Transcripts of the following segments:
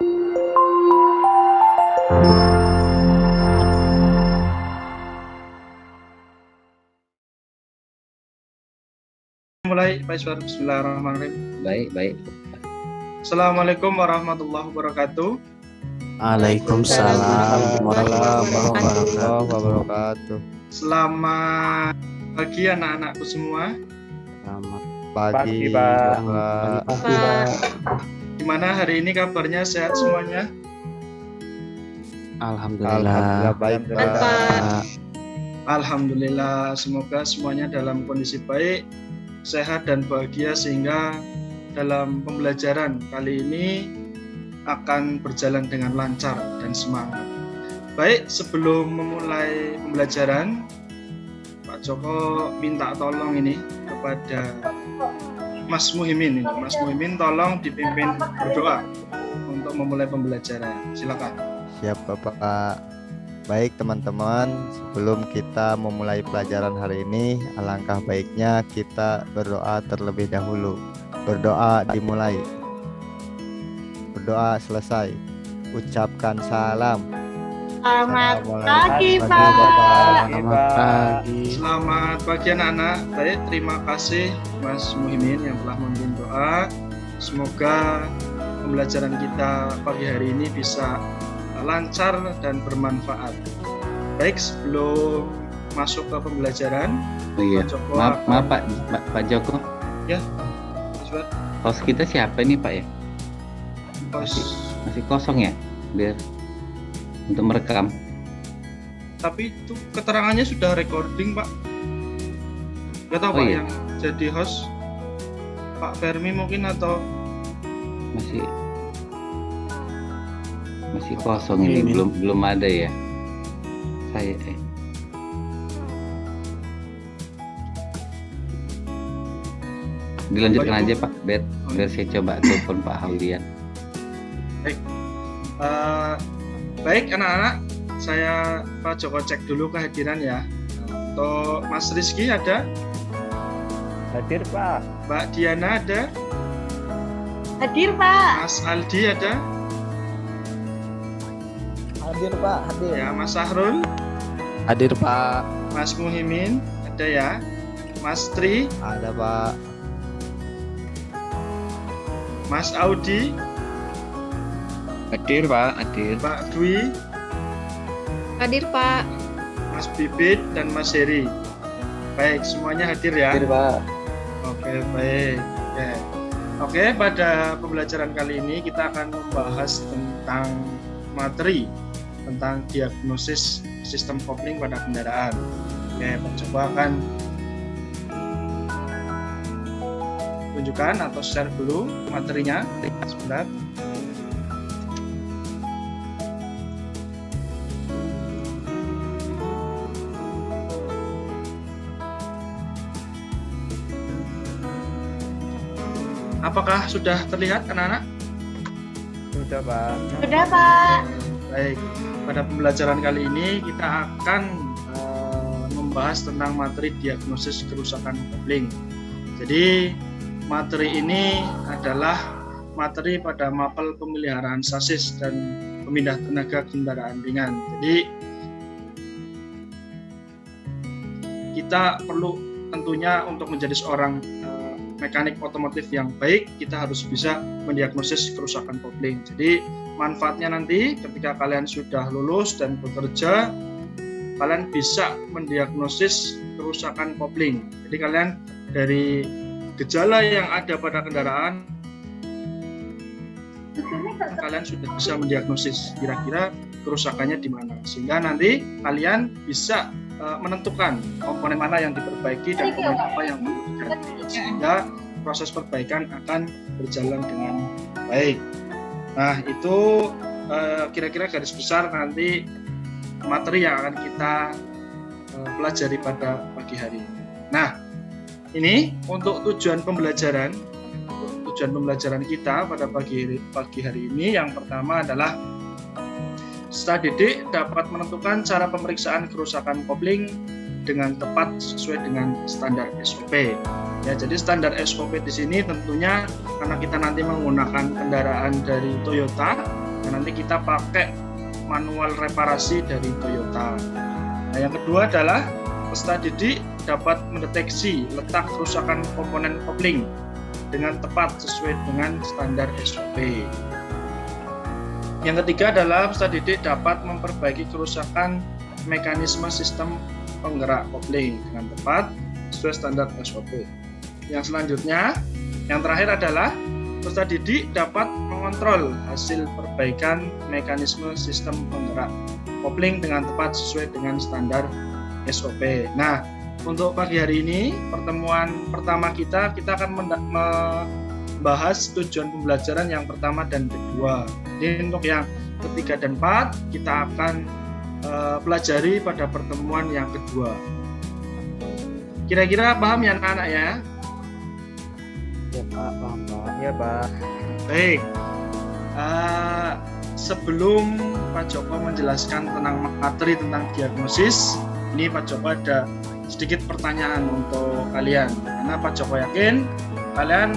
Mulai, Pak Iswar. Bismillahirrahmanirrahim. Baik. Assalamualaikum warahmatullahi wabarakatuh. Waalaikumsalam warahmatullahi wabarakatuh. Selamat pagi anak-anakku semua. Selamat pagi, Pak. Gimana hari ini kabarnya, sehat semuanya? Alhamdulillah baik, Pak. Alhamdulillah, semoga semuanya dalam kondisi baik, sehat dan bahagia sehingga dalam pembelajaran kali ini akan berjalan dengan lancar dan semangat. Baik, sebelum memulai pembelajaran, Pak Joko minta tolong ini kepada Mas Muhimin. Mas Muhimin tolong dipimpin berdoa untuk memulai pembelajaran. Silakan. Siap Bapak. Baik teman-teman, sebelum kita memulai pelajaran hari ini, alangkah baiknya kita berdoa terlebih dahulu. Berdoa dimulai, berdoa selesai. Ucapkan salam. Selamat Pagi, pagi, Pak. Selamat pagi. Selamat pagi anak-anak. Baik, terima kasih Mas Muhimin yang telah memimpin doa. Semoga pembelajaran kita pagi hari ini bisa lancar dan bermanfaat. Baik, sebelum masuk ke pembelajaran, Oh iya. Pak Joko Maaf Pak Joko. Ya, Iswar. Host kita siapa nih Pak ya? Masih kosong ya? Biar untuk merekam. Tapi itu keterangannya sudah recording, Pak. Gak tahu Oh, Pak iya. yang jadi host Pak Fermi mungkin atau Masih kosong ini, belum ada ya. Saya dilanjutkan aja Pak, biar saya coba telepon Pak Haulian. Baik anak-anak, saya Pak Joko cek dulu kehadiran ya. Atau Mas Rizky ada? Hadir Pak. Mbak Diana ada? Hadir, Pak. Mas Aldi ada? Hadir Pak, hadir. Ya, Mas Sahrul? Hadir Pak. Mas Muhimin ada ya? Mas Tri? Ada Pak. Mas Audi? Hadir Pak, hadir. Mbak Dwi? Hadir, Pak. Mas Bibit dan Mas Heri. Baik, semuanya hadir ya? Hadir Pak. Oke, baik. Oke, pada pembelajaran kali ini kita akan membahas tentang materi tentang diagnosis sistem kopling pada kendaraan. Oke, Pak Joko akan tunjukkan atau share dulu materinya. Sebentar. Apakah sudah terlihat anak-anak? Sudah Pak. Sudah, Pak. Baik, pada pembelajaran kali ini kita akan membahas tentang materi diagnosis kerusakan kopling. Jadi materi ini adalah materi pada mapel pemeliharaan sasis dan pemindah tenaga kendaraan ringan. Jadi kita perlu tentunya untuk menjadi seorang mekanik otomotif yang baik, kita harus bisa mendiagnosis kerusakan kopling. Jadi manfaatnya nanti ketika kalian sudah lulus dan bekerja, kalian bisa mendiagnosis kerusakan kopling. Jadi kalian dari gejala yang ada pada kendaraan, kalian sudah bisa mendiagnosis kira-kira kerusakannya di mana, sehingga nanti kalian bisa menentukan komponen mana yang diperbaiki dan komponen apa yang perlu diganti, sehingga proses perbaikan akan berjalan dengan baik. Nah, itu kira-kira garis besar nanti materi yang akan kita pelajari pada pagi hari ini. Nah, ini untuk tujuan pembelajaran kita pada pagi hari ini, yang pertama adalah peserta didik dapat menentukan cara pemeriksaan kerusakan kopling dengan tepat sesuai dengan standar SOP. Ya, jadi standar SOP di sini tentunya karena kita nanti menggunakan kendaraan dari Toyota, Nah, nanti kita pakai manual reparasi dari Toyota. Nah, yang kedua adalah peserta didik dapat mendeteksi letak kerusakan komponen kopling dengan tepat sesuai dengan standar SOP. Yang ketiga adalah peserta didik dapat memperbaiki kerusakan mekanisme sistem penggerak kopling dengan tepat sesuai standar SOP. Yang selanjutnya, yang terakhir adalah peserta didik dapat mengontrol hasil perbaikan mekanisme sistem penggerak kopling dengan tepat sesuai dengan standar SOP. Nah, untuk pagi hari ini pertemuan pertama kita akan membahas tujuan pembelajaran yang pertama dan kedua. Jadi untuk yang ketiga dan 4 kita akan pelajari pada pertemuan yang kedua. Kira-kira paham ya anak-anak ya? Ya Pak, paham Pak. Ya Pak. Baik. Sebelum Pak Joko menjelaskan tentang materi tentang diagnosis, ini Pak Joko ada sedikit pertanyaan untuk kalian. Karena Pak Joko yakin kalian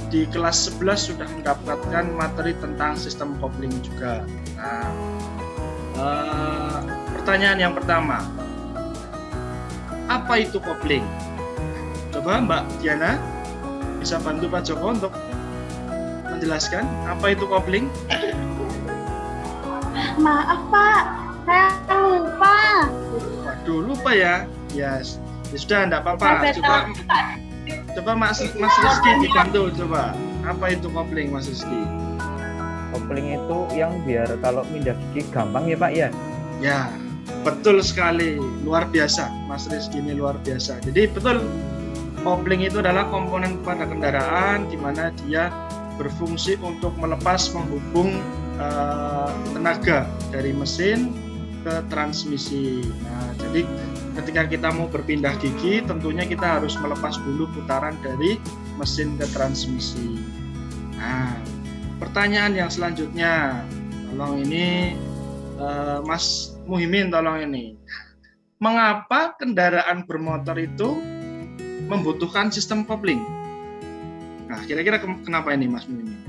di kelas 11 sudah mendapatkan materi tentang sistem kopling juga. Nah, pertanyaan yang pertama, apa itu kopling? Coba Mbak Diana bisa bantu Pak Joko untuk menjelaskan apa itu kopling? Maaf Pak, saya lupa. Waduh, lupa ya? Ya sudah, enggak apa-apa. Coba Mas Rizky dibantu coba. Apa itu kopling, Mas Rizky? Kopling itu yang biar kalau pindah gigi gampang ya Pak ya? Ya, betul sekali. Luar biasa. Mas Rizky ini luar biasa. Jadi betul, kopling itu adalah komponen pada kendaraan di mana dia berfungsi untuk melepas menghubung tenaga dari mesin ke transmisi. Nah, jadi ketika kita mau berpindah gigi, tentunya kita harus melepas dulu putaran dari mesin ke transmisi. Nah, pertanyaan yang selanjutnya, tolong ini Mas Muhimin, tolong ini. Mengapa kendaraan bermotor itu membutuhkan sistem kopling? Nah, kira-kira kenapa ini Mas Muhimin?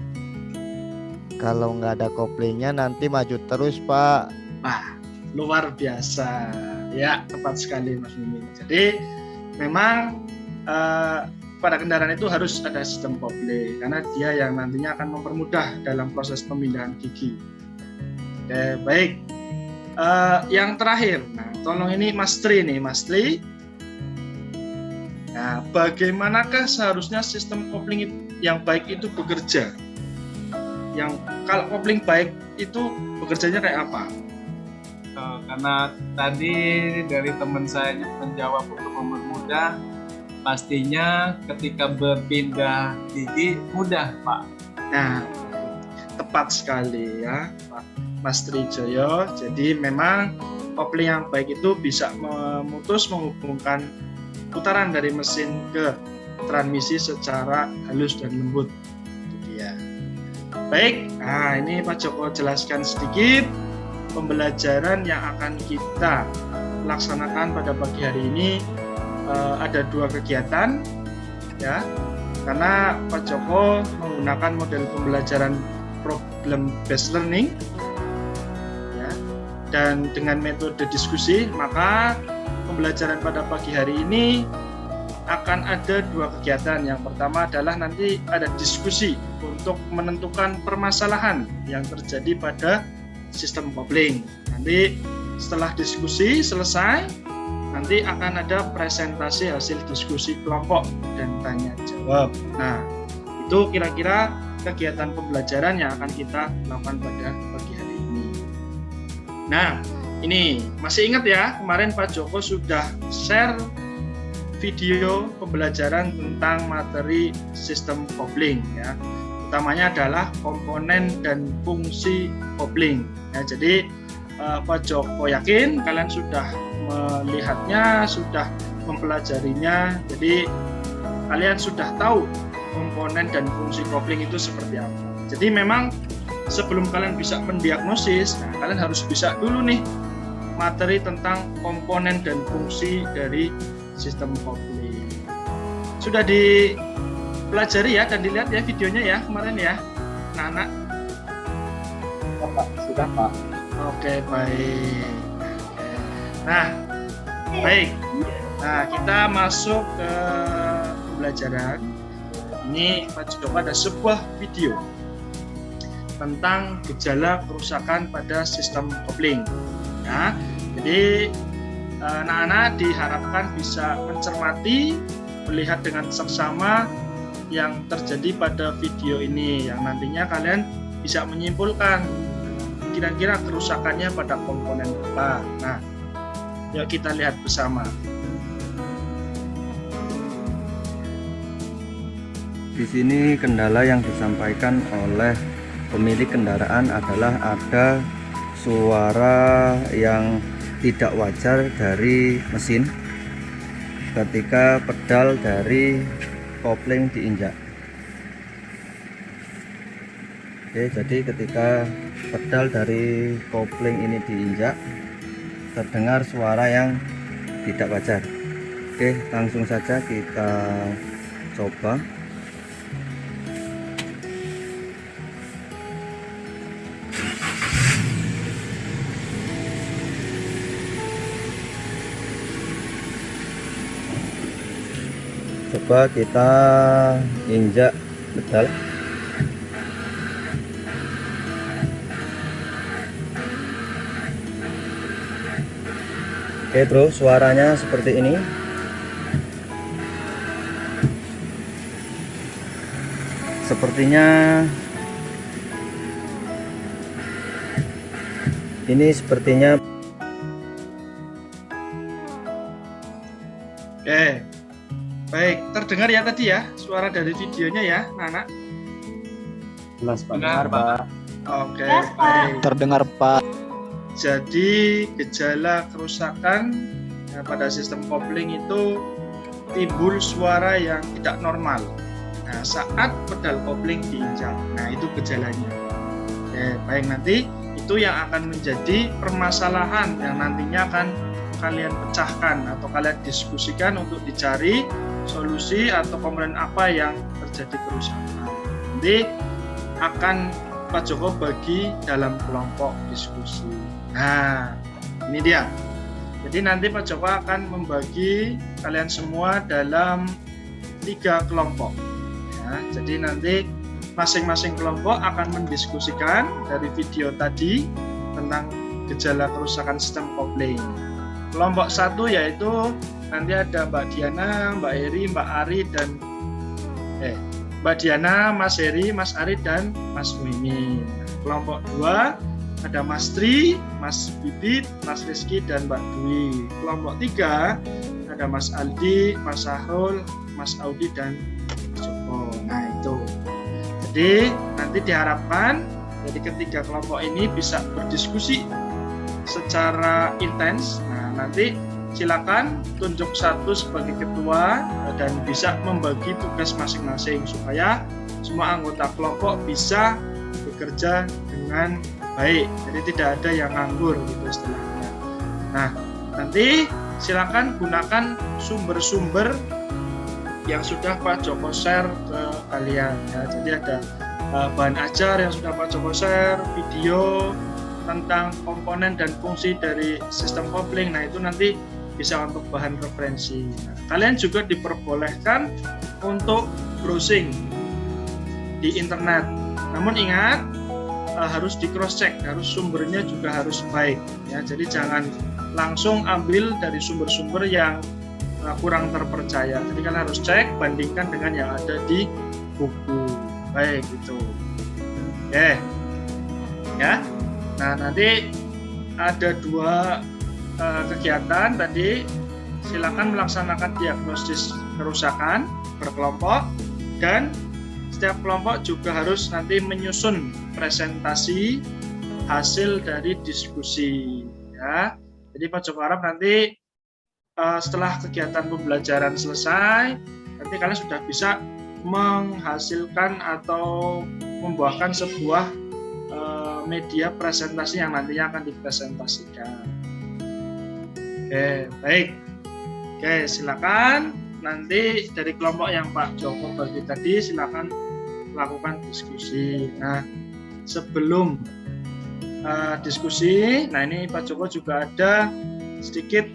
Kalau nggak ada koplingnya nanti maju terus Pak. Wah, luar biasa. Ya, tepat sekali Mas Mimin. Jadi memang pada kendaraan itu harus ada sistem kopling karena dia yang nantinya akan mempermudah dalam proses pemindahan gigi. Oke, baik. Yang terakhir, nah tolong ini Mas Tri nih, Mas Tri. Nah, bagaimanakah seharusnya sistem kopling yang baik itu bekerja? Yang kalau kopling baik itu bekerjanya kayak apa? Karena tadi dari teman saya menjawab untuk mempermudah, pastinya ketika berpindah gigi mudah Pak. Nah, tepat sekali ya Pak Mas Trijoyo. Jadi memang kopling yang baik itu bisa menghubungkan putaran dari mesin ke transmisi secara halus dan lembut. Itu dia. Baik, nah ini Pak Joko jelaskan sedikit pembelajaran yang akan kita laksanakan pada pagi hari ini. Ada 2 kegiatan ya, karena Pak Joko menggunakan model pembelajaran problem based learning ya, dan dengan metode diskusi, maka pembelajaran pada pagi hari ini akan ada 2 kegiatan. Yang pertama adalah nanti ada diskusi untuk menentukan permasalahan yang terjadi pada sistem kopling. Nanti setelah diskusi selesai, nanti akan ada presentasi hasil diskusi kelompok dan tanya jawab. Nah, itu kira-kira kegiatan pembelajaran yang akan kita lakukan pada pagi hari ini. Nah, ini masih ingat ya, kemarin Pak Joko sudah share video pembelajaran tentang materi sistem kopling ya. Utamanya adalah komponen dan fungsi kopling. Ya, jadi Pak Joko yakin kalian sudah melihatnya, sudah mempelajarinya. Jadi kalian sudah tahu komponen dan fungsi kopling itu seperti apa. Jadi memang sebelum kalian bisa mendiagnosis, nah, kalian harus bisa dulu nih materi tentang komponen dan fungsi dari sistem kopling. Sudah dipelajari ya dan dilihat ya videonya ya kemarin ya, anak-anak. Pak. Sudah, Pak. Oke, baik. Nah, baik. Nah, kita masuk ke pembelajaran. Ini Pak Joko ada sebuah video tentang gejala kerusakan pada sistem kopling. Ya, jadi anak-anak diharapkan bisa mencermati, melihat dengan seksama yang terjadi pada video ini, yang nantinya kalian bisa menyimpulkan kira-kira kerusakannya pada komponen apa. Nah, yuk kita lihat bersama. Di sini kendala yang disampaikan oleh pemilik kendaraan adalah ada suara yang tidak wajar dari mesin ketika pedal dari kopling diinjak. Oke, jadi ketika pedal dari kopling ini diinjak, terdengar suara yang tidak wajar. Oke, langsung saja kita coba. Coba kita injak pedal. Oke bro, suaranya seperti ini. Sepertinya Oke, baik, terdengar ya tadi ya suara dari videonya ya, anak. Jelas, Pak. Benar, Pak. Oke, Yes, Pak. baik. Terdengar, Pak. Jadi gejala kerusakan pada sistem kopling itu timbul suara yang tidak normal. Nah, saat pedal kopling diinjak, nah itu gejalanya. Oke, baik, nanti itu yang akan menjadi permasalahan yang nantinya akan kalian pecahkan atau kalian diskusikan untuk dicari solusi atau komponen apa yang terjadi kerusakan. Nanti akan Pak Joko bagi dalam kelompok diskusi. Nah, ini dia. Jadi nanti Pak Joko akan membagi kalian semua dalam 3 kelompok. Ya, jadi nanti masing-masing kelompok akan mendiskusikan dari video tadi tentang gejala kerusakan sistem kopling. Kelompok 1 yaitu nanti ada Mbak Diana, Mbak Eri, Mbak Ari, dan Mbak Diana, Mas Heri, Mas Ari, dan Mas Muimin. Kelompok 2 ada Mas Tri, Mas Bibit, Mas Rizky, dan Mbak Dwi. Kelompok 3 ada Mas Aldi, Mas Sahrul, Mas Audi, dan Mas Joko. Nah itu. Jadi nanti diharapkan jadi ketiga kelompok ini bisa berdiskusi secara intens. Nah nanti silakan tunjuk satu sebagai ketua dan bisa membagi tugas masing-masing supaya semua anggota kelompok bisa bekerja dengan baik. Jadi tidak ada yang nganggur gitu istilahnya. Nah, nanti silakan gunakan sumber-sumber yang sudah Pak Joko share ke kalian ya. Jadi ada bahan ajar yang sudah Pak Joko share, video tentang komponen dan fungsi dari sistem kopling. Nah, itu nanti bisa untuk bahan referensi. Nah, kalian juga diperbolehkan untuk browsing di internet. Namun ingat harus di cross check, harus sumbernya juga harus baik ya. Jadi jangan langsung ambil dari sumber-sumber yang kurang terpercaya. Jadi kalian harus cek, bandingkan dengan yang ada di buku. Baik gitu. Oke. Ya. Nah, nanti ada 2 kegiatan tadi. Silakan melaksanakan diagnosis kerusakan berkelompok dan setiap kelompok juga harus nanti menyusun presentasi hasil dari diskusi ya. Jadi Pak Joko harap nanti setelah kegiatan pembelajaran selesai nanti kalian sudah bisa menghasilkan atau membuahkan sebuah media presentasi yang nantinya akan dipresentasikan. Oke, baik. Oke, silakan nanti dari kelompok yang Pak Joko bagi tadi silakan lakukan diskusi. Nah, sebelum diskusi. Nah, ini Pak Joko juga ada sedikit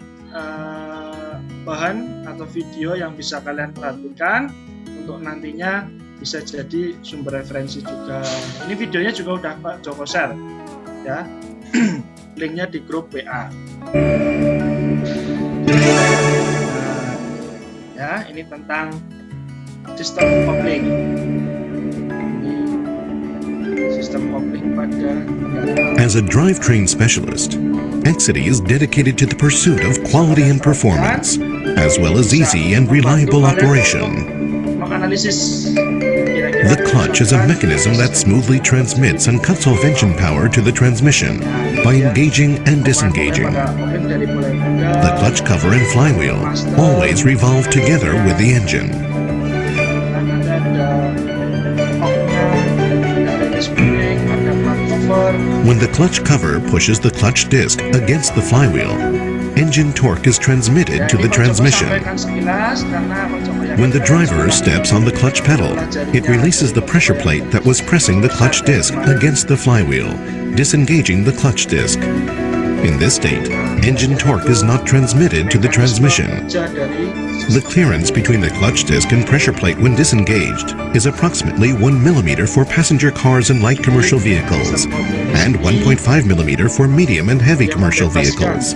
bahan atau video yang bisa kalian perhatikan untuk nantinya bisa jadi sumber referensi juga. Ini videonya juga udah Pak Joko share ya. Linknya di grup WA. Ya, ini tentang sistem kopling. Sistem kopling pada As a drivetrain specialist, Exidy is dedicated to the pursuit of quality and performance, as well as easy and reliable operation. menganalisis The clutch is a mechanism that smoothly transmits and cuts off engine power to the transmission by engaging and disengaging. The clutch cover and flywheel always revolve together with the engine. When the clutch cover pushes the clutch disc against the flywheel, engine torque is transmitted to the transmission. When the driver steps on the clutch pedal, it releases the pressure plate that was pressing the clutch disc against the flywheel, disengaging the clutch disc. In this state, engine torque is not transmitted to the transmission. The clearance between the clutch disc and pressure plate when disengaged is approximately 1 millimeter for passenger cars and light commercial vehicles, and 1.5 millimeter for medium and heavy commercial vehicles.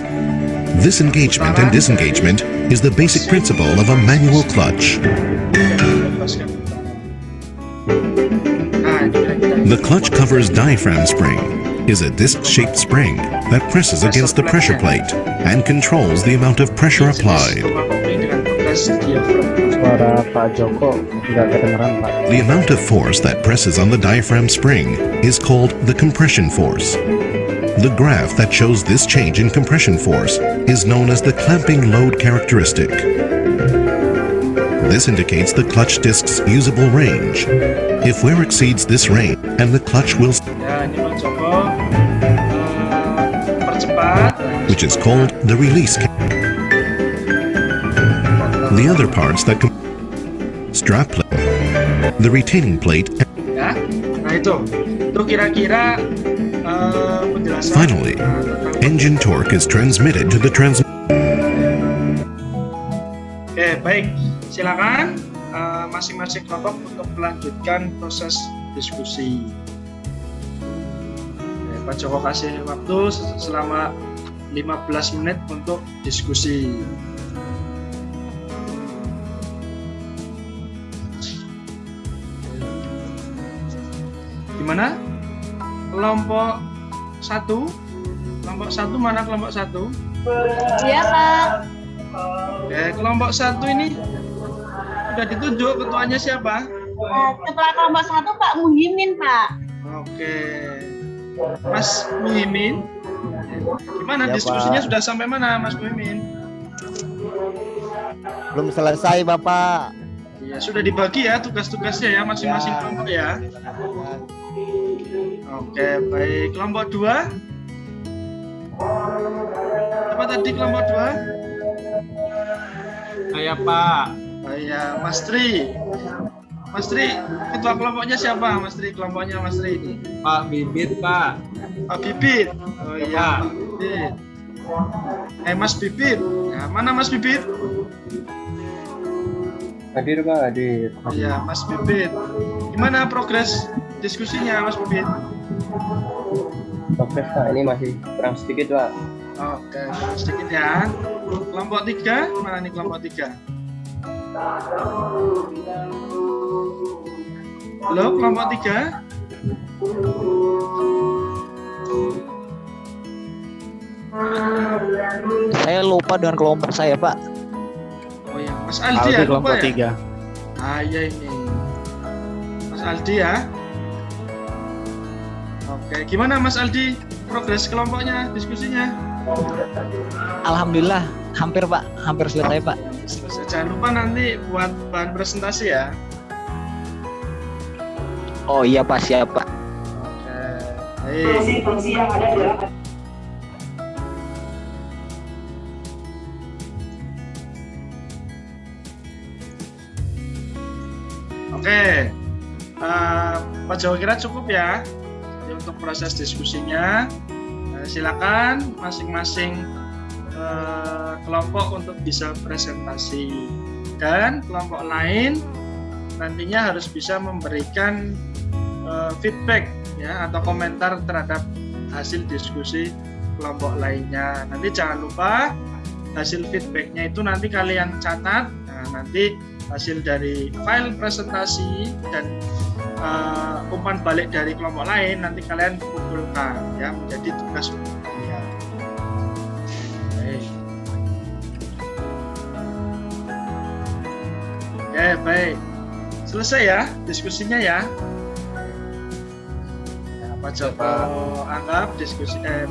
This engagement and disengagement is the basic principle of a manual clutch. The clutch cover's diaphragm spring is a disc-shaped spring that presses against the pressure plate and controls the amount of pressure applied. Suara Pak Joko nggak kedengeran, Pak. The amount of force that presses on the diaphragm spring is called the compression force. The graph that shows this change in compression force is known as the clamping load characteristic. This indicates the clutch disc's usable range. If wear exceeds this range, and the clutch will, Ya, ini Pak Joko percepat. which is called the release. The other parts that strap plate, the retaining plate, Ya, nah itu kira-kira penjelasan. finally, engine torque is transmitted to the Oke, baik. Silakan masing-masing kelompok untuk melanjutkan proses diskusi. Oke, Pak Joko kasih waktu selama 15 menit untuk diskusi. Gimana? Kelompok 1? Kelompok 1 mana kelompok 1? Iya, Kak. Oke, kelompok 1 ini sudah ditunjuk ketuanya siapa? Ketua kelompok 1 Pak Muhimin, Pak. Oke, Mas Muhimin, gimana Ya, diskusinya Pak. sudah sampai mana, Mas Muhimin? Belum selesai, Bapak. Ya, sudah dibagi ya tugas-tugasnya ya masing-masing Ya. kelompok ya. Oke, baik. Kelompok 2? Apa tadi kelompok 2? Saya Pak. Ya, Mas Tri. Mas Tri, ketua kelompoknya siapa? Mas Tri, kelompoknya Mas Tri ini. Pak Bibit Pak. Pak Bibit. Oh Ya, iya, Pak. Pak Bibit. Mas Bibit. Ya, mana Mas Bibit? Hadir, Pak, hadir. Iya, Mas Bibit. Gimana progres diskusinya, Mas Bibit? Progres Pak, ini masih kurang sedikit Pak. Oke, sedikit ya. Kelompok 3, mana nih kelompok 3? Halo, kelompok 3? Saya lupa dengan kelompok saya, Pak. Oh ya, Mas Aldi ya, lupa kelompok ya? 3. Ah, iya ini. Mas Aldi ya. Oke, gimana Mas Aldi? Progres kelompoknya, diskusinya? Alhamdulillah, hampir Pak, hampir selesai Pak. Selesai. Jangan lupa nanti buat bahan presentasi ya. Oh iya Pak, siap Pak. Oke, baik. Oke, Pak Jawa kira cukup ya. Jadi untuk proses diskusinya silakan masing-masing kelompok untuk bisa presentasi, dan kelompok lain nantinya harus bisa memberikan feedback ya atau komentar terhadap hasil diskusi kelompok lainnya. Nanti jangan lupa hasil feedbacknya itu nanti kalian catat. Nah, nanti hasil dari file presentasi dan umpan balik dari kelompok lain nanti kalian kumpulkan ya menjadi tugas untuk kalian. Oke, baik. Selesai ya diskusinya ya. Pak Joko anggap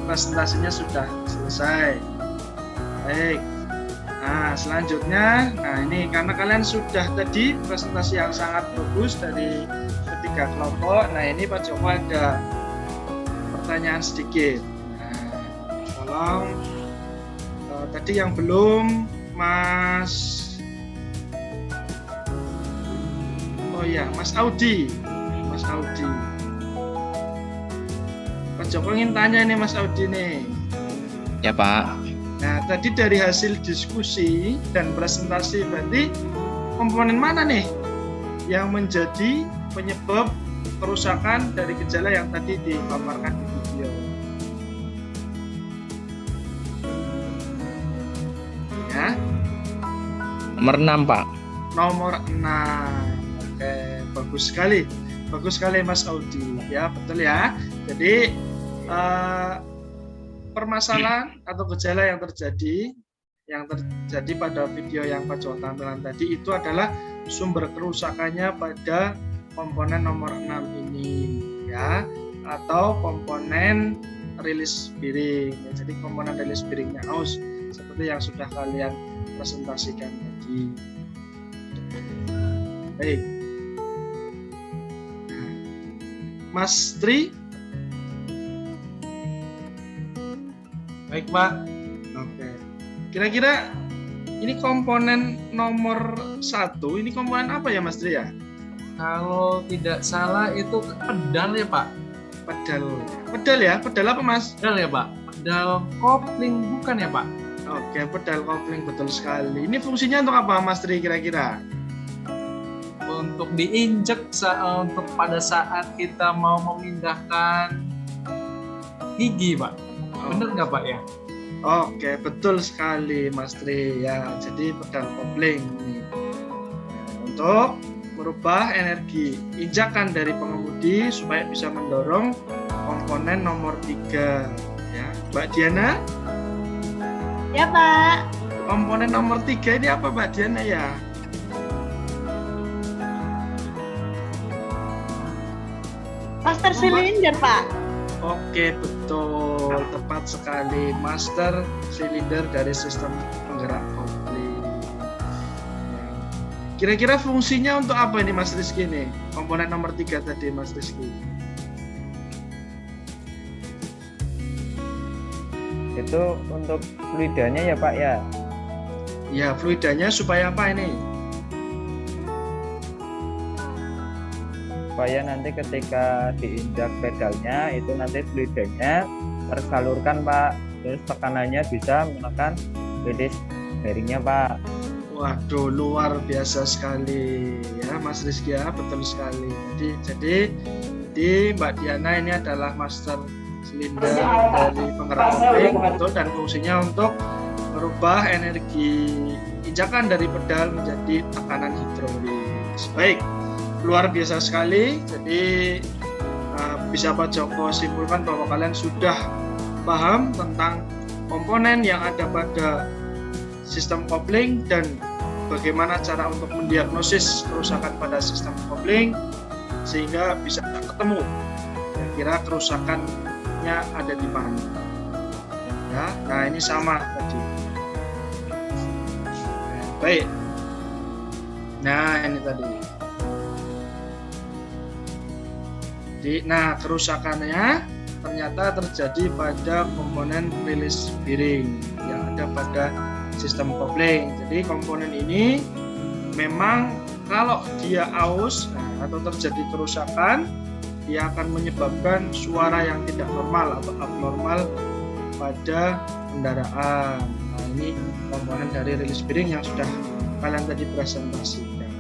presentasinya sudah selesai. Baik. Nah, selanjutnya, ini karena kalian sudah tadi presentasi yang sangat bagus dari ketiga kelompok. Nah, ini Pak Joko ada pertanyaan sedikit. Nah, tolong tadi yang belum Mas Audi. Pak Joko ingin tanya nih Mas Audi nih. Ya Pak. Nah, tadi dari hasil diskusi dan presentasi berarti komponen mana nih yang menjadi penyebab kerusakan dari gejala yang tadi dipaparkan di video? Ya. Nomor 6 Pak. Nomor 6. Oke, bagus sekali Mas Audi. Ya, betul ya. Jadi permasalahan atau gejala yang terjadi pada video yang Pak Joko tampilkan tadi itu adalah sumber kerusakannya pada komponen nomor 6 ini ya, atau komponen rilis bearing ya. Jadi komponen rilis bearingnya aus seperti yang sudah kalian presentasikan tadi. Baik. Mas Tri. Baik Pak. Oke. Kira-kira ini komponen nomor 1, ini komponen apa ya Mas Tri ya? Kalau tidak salah itu pedal ya Pak. Pedal ya? Pedal apa Mas? Pedal ya Pak. Pedal kopling bukan ya Pak? Oke, pedal kopling, betul sekali. Ini fungsinya untuk apa Mas Tri kira-kira? Untuk diinjek untuk pada saat kita mau memindahkan gigi Pak. Bener nggak Pak ya? Oke, betul sekali Mas Tri ya. Jadi pedal kopling ini untuk merubah energi injakan dari pengemudi supaya bisa mendorong komponen nomor 3 ya. Mbak Diana? Ya Pak. Komponen nomor 3 ini apa Mbak Diana ya? Master silinder Pak. Oke, betul, tepat sekali, master silinder dari sistem penggerak kopling. Kira-kira fungsinya untuk apa ini Mas Rizky nih? Komponen nomor 3 tadi Mas Rizky. Itu untuk fluidanya ya Pak ya? Ya, fluidanya supaya apa ini? Supaya nanti ketika diinjak pedalnya itu nanti fluidanya tersalurkan Pak, terus tekanannya bisa menekan rilis bearingnya Pak. Waduh, luar biasa sekali ya Mas Rizky ya, betul sekali. Jadi Mbak Diana ini adalah master silinder dari penggerak kopling, betul, dan fungsinya untuk merubah energi injakan dari pedal menjadi tekanan hidrolis. Baik. Luar biasa sekali. Jadi bisa Pak Joko simpulkan bahwa kalian sudah paham tentang komponen yang ada pada sistem kopling dan bagaimana cara untuk mendiagnosis kerusakan pada sistem kopling sehingga bisa ketemu kira-kira kerusakannya ada di mana. Ya, nah ini sama tadi. Baik. Nah ini tadi. Nah, kerusakannya ternyata terjadi pada komponen rilis bearing yang ada pada sistem kopling. Jadi komponen ini memang kalau dia aus atau terjadi kerusakan dia akan menyebabkan suara yang tidak normal atau abnormal pada kendaraan. Nah, ini komponen dari release bearing yang sudah kalian tadi presentasikan.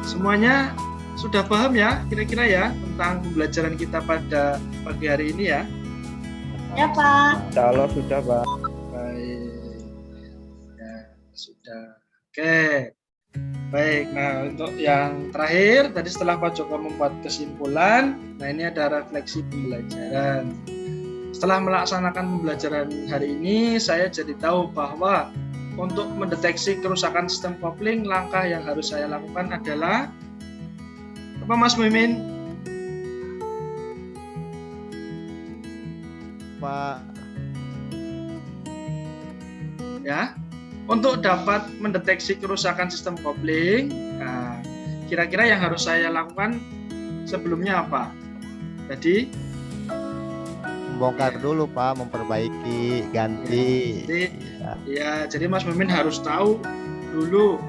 Semuanya sudah paham ya kira-kira ya tentang pembelajaran kita pada pagi hari ini ya? Ya Pak. Kalau sudah Pak. Baik, ya sudah. Oke, baik. Nah untuk yang terakhir tadi setelah Pak Joko membuat kesimpulan, nah ini ada refleksi pembelajaran. Setelah melaksanakan pembelajaran hari ini, saya jadi tahu bahwa untuk mendeteksi kerusakan sistem kopling, langkah yang harus saya lakukan adalah apa Mas Mimin? Pak, Ya, untuk dapat mendeteksi kerusakan sistem kopling, nah, kira-kira yang harus saya lakukan sebelumnya apa? Jadi membongkar dulu Pak, memperbaiki, ganti. jadi Mas Mimin harus tahu dulu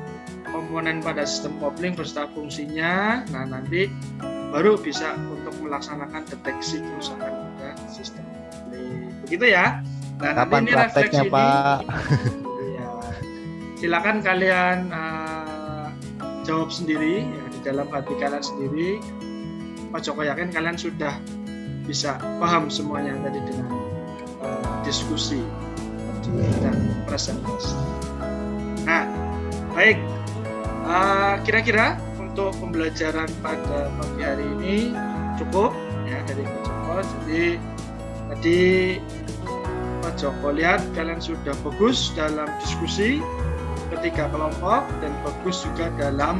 komponen pada sistem kopling beserta fungsinya. Nah nanti baru bisa untuk melaksanakan deteksi kerusakan pada sistem kopling. Begitu ya. Nah, Kapan nanti ini prakteknya refleksi Pak? Ya, silakan kalian jawab sendiri ya, di dalam hati kalian sendiri. Pak Joko yakin kalian sudah bisa paham semuanya tadi dengan diskusi dan presentasi. Nah, baik. Kira-kira untuk pembelajaran pada pagi hari ini cukup ya dari Pak Joko. Jadi tadi Pak Joko lihat kalian sudah bagus dalam diskusi ketiga kelompok dan bagus juga dalam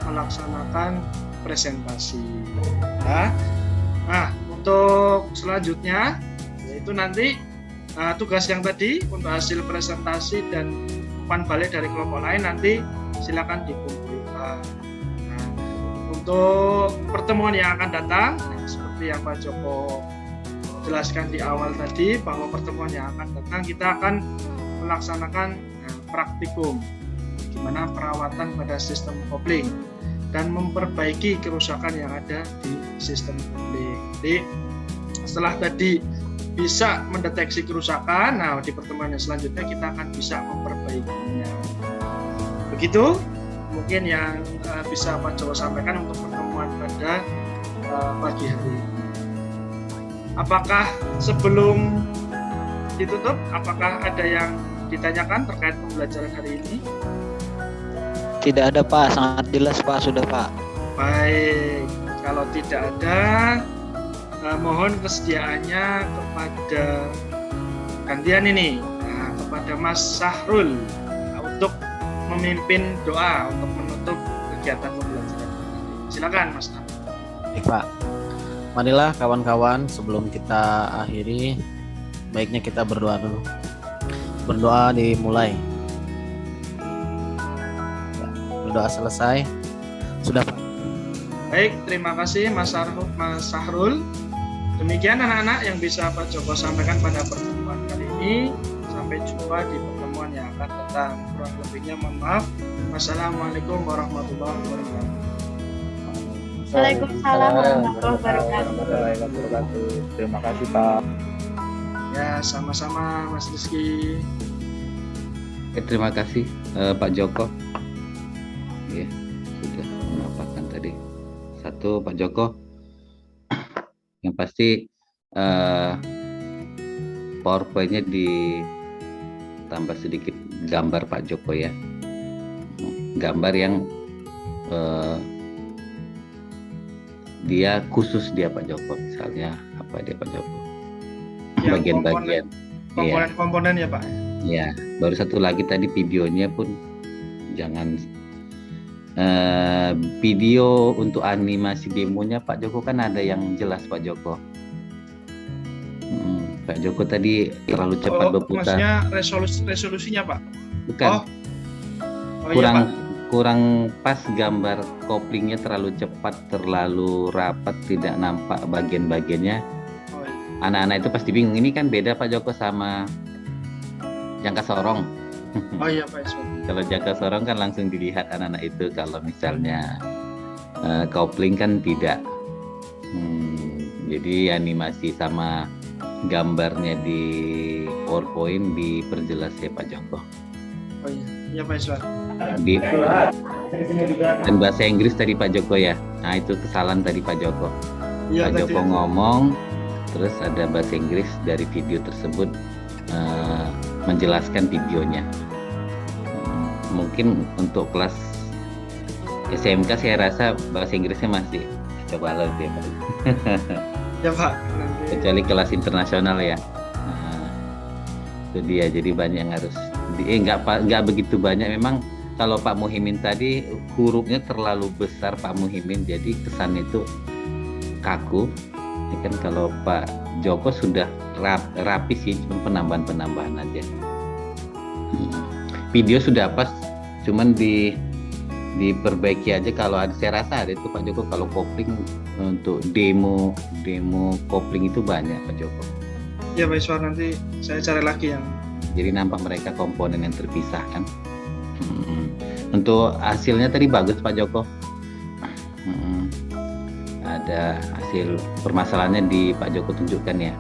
melaksanakan presentasi. Ya. Nah, untuk selanjutnya yaitu nanti tugas yang tadi untuk hasil presentasi dan umpan balik dari kelompok lain nanti silakan dikumpulkan. Nah, untuk pertemuan yang akan datang, seperti yang Pak Joko jelaskan di awal tadi, bahwa pertemuan yang akan datang kita akan melaksanakan praktikum, gimana perawatan pada sistem kopling dan memperbaiki kerusakan yang ada di sistem kopling. Jadi setelah tadi bisa mendeteksi kerusakan, nah di pertemuan yang selanjutnya kita akan bisa memperbaikinya. Begitu mungkin yang bisa Pak Joko sampaikan untuk pertemuan pada pagi hari ini. Apakah sebelum ditutup, apakah ada yang ditanyakan terkait pembelajaran hari ini? Tidak ada Pak, sangat jelas Pak, sudah Pak. Baik, kalau tidak ada, mohon kesediaannya kepada gantian ini, kepada Mas Sahrul untuk memimpin doa untuk menutup kegiatan pembelajaran. Silakan Mas Sahrul. Baik Pak. Marilah kawan-kawan, sebelum kita akhiri, baiknya kita berdoa dulu. Berdoa dimulai. Berdoa selesai. Sudah Pak. Baik, terima kasih Mas Sahrul. Demikian anak-anak yang bisa Pak Joko sampaikan pada pertemuan kali ini. Sampai jumpa di pertemuan yang akan datang. Kurang lebihnya mohon maaf. Wassalamualaikum warahmatullahi wabarakatuh. Waalaikumsalam warahmatullahi wabarakatuh. Terima kasih Pak. Ya, sama-sama Mas Rizky. Terima kasih Pak Joko. Ya, sudah memaparkan tadi. Satu Pak Joko, yang pasti PowerPoint-nya ditambah sedikit gambar Pak Joko ya. Gambar yang dia khusus dia Pak Joko, misalnya apa dia Pak Joko, bagian-bagian komponen ya Pak. Ya, baru satu lagi tadi videonya pun jangan video untuk animasi demonya Pak Joko kan ada yang jelas Pak Joko. Pak Joko tadi terlalu cepat berputar. Maksudnya resolusinya Pak? Bukan. Oh kurang iya, Pak. kurang pas gambar koplingnya, terlalu cepat, terlalu rapat, tidak nampak bagian-bagiannya. Oh, iya. Anak-anak itu pasti bingung. Ini kan beda Pak Joko sama jangka sorong. Oh iya Pak Iswar. Kalau Jaka Sorong kan langsung dilihat anak-anak itu. Kalau misalnya kopling kan tidak. Jadi animasi sama gambarnya di PowerPoint diperjelas ya Pak Joko. Oh iya, iya Pak Iswar. Dan bahasa Inggris tadi Pak Joko ya. Nah itu kesalahan tadi Pak Joko. Iya, Pak Joko ngomong, terus ada bahasa Inggris dari video tersebut menjelaskan videonya. Mungkin untuk kelas SMK saya rasa bahasa Inggrisnya masih coba ya Pak. Ya Pak. Nanti. Kecuali kelas internasional ya. Itu dia, jadi banyak yang harus nggak begitu banyak. Memang kalau Pak Muhimin tadi hurufnya terlalu besar Pak Muhimin, jadi kesannya itu kaku. Ini kan kalau Pak Joko sudah rapi sih, cuma penambahan aja. Video sudah pas, cuman diperbaiki aja. Kalau ada, saya rasa ada itu Pak Joko. Kalau kopling untuk demo kopling itu banyak Pak Joko. Ya Pak Iswar, nanti saya cari lagi yang. Jadi nampak mereka komponen yang terpisah kan. Untuk hasilnya tadi bagus Pak Joko. Ada hasil permasalahannya di Pak Joko tunjukkan ya.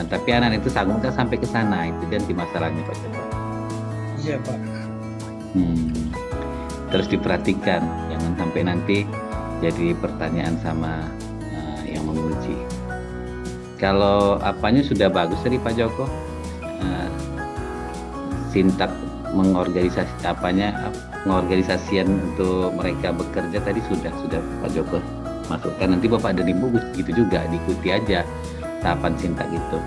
Tapi anak itu sanggup nggak sampai ke sana, itu ganti masalahnya Pak Joko. Iya Pak. Terus diperhatikan, jangan sampai nanti jadi pertanyaan sama yang menguji. Kalau apanya sudah bagus tadi Pak Joko, sintak mengorganisasian untuk mereka bekerja tadi sudah Pak Joko masukkan. Nanti Bapak dan Ibu gitu juga diikuti aja tahapan sintak gitu.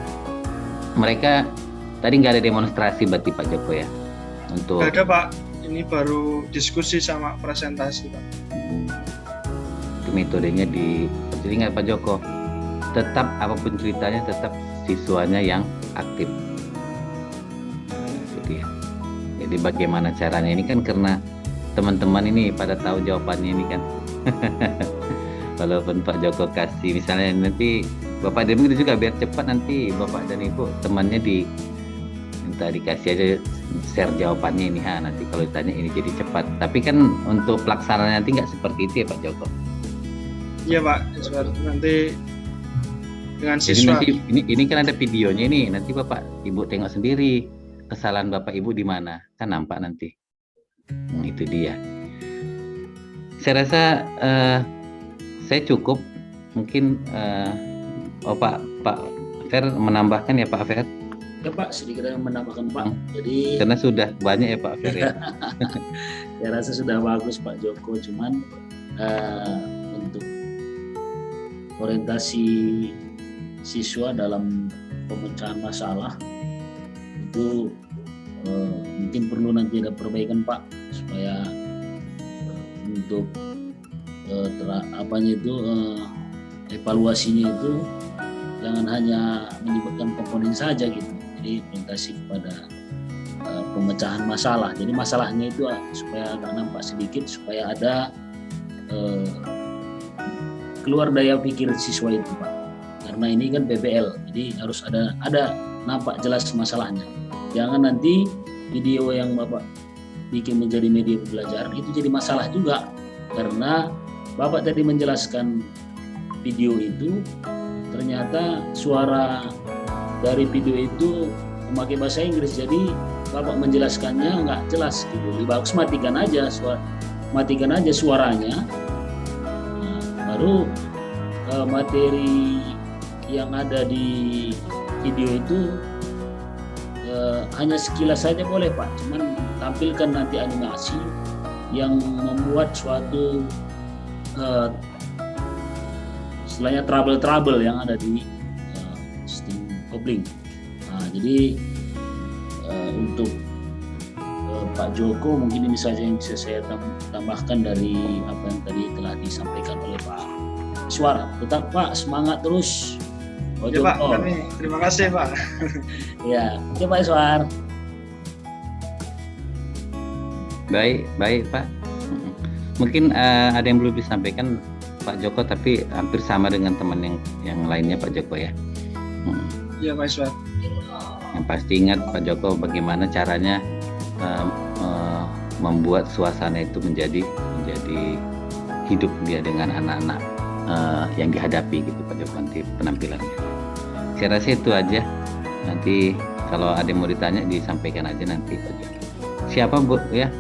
Mereka tadi nggak ada demonstrasi berarti Pak Joko ya? Untuk Nggak ada Pak, ini baru diskusi sama presentasi Pak. Itu metodenya jadi nggak Pak Joko? Tetap apapun ceritanya tetap siswanya yang aktif. Jadi bagaimana caranya ini kan karena teman-teman ini pada tahu jawabannya ini kan. Walaupun Pak Joko kasih misalnya nanti Bapak dan Ibu juga biar cepat, nanti Bapak dan Ibu temannya minta dikasih aja share jawabannya ini, nanti kalau ditanya ini jadi cepat. Tapi kan untuk pelaksanaan nanti nggak seperti itu ya Pak Joko. Iya Pak, nanti dengan Jadi siswa. nanti ini kan ada videonya ini, nanti Bapak Ibu tengok sendiri kesalahan Bapak Ibu di mana, kan nampak nanti. Itu dia. Saya rasa saya cukup, mungkin Pak Fer menambahkan ya Pak Fer. Ya Pak, sedikit yang menambahkan Pak. Jadi Karena sudah banyak ya Pak Fer ya. saya rasa sudah bagus Pak Joko, cuman untuk orientasi siswa dalam pemecahan masalah itu mungkin perlu nanti ada perbaikan Pak, supaya untuk evaluasinya itu jangan hanya menyebutkan komponen saja gitu. Jadi orientasi kepada pemecahan masalah. Jadi masalahnya itu supaya agak nampak sedikit, supaya ada keluar daya pikir siswa itu Pak. Karena ini kan PBL, jadi harus ada nampak jelas masalahnya. Jangan nanti video yang Bapak bikin menjadi media belajar itu jadi masalah juga, karena Bapak tadi menjelaskan video itu ternyata suara dari video itu memakai bahasa Inggris, jadi Bapak menjelaskannya nggak jelas gitu. Lebih bagus matikan aja suaranya, baru materi yang ada di video itu hanya sekilas saja boleh Pak, cuman tampilkan nanti animasi yang membuat suatu istilahnya trouble yang ada di sistem kopling. Jadi untuk Pak Joko mungkin ini saja yang bisa saya tambahkan dari apa yang tadi telah disampaikan oleh Pak Iswar. Tetap Pak semangat terus. Ya Pak, terima kasih Pak. Ya, oke Pak Iswar. Baik Pak. Mungkin ada yang belum disampaikan Pak Joko, tapi hampir sama dengan teman yang lainnya Pak Joko ya. Iya Pak Iswar. Yang pasti ingat Pak Joko bagaimana caranya membuat suasana itu menjadi hidup dia dengan anak-anak yang dihadapi gitu pada nanti penampilannya. Saya rasa itu aja. Nanti kalau ada yang mau ditanya disampaikan aja nanti. Siapa Bu ya?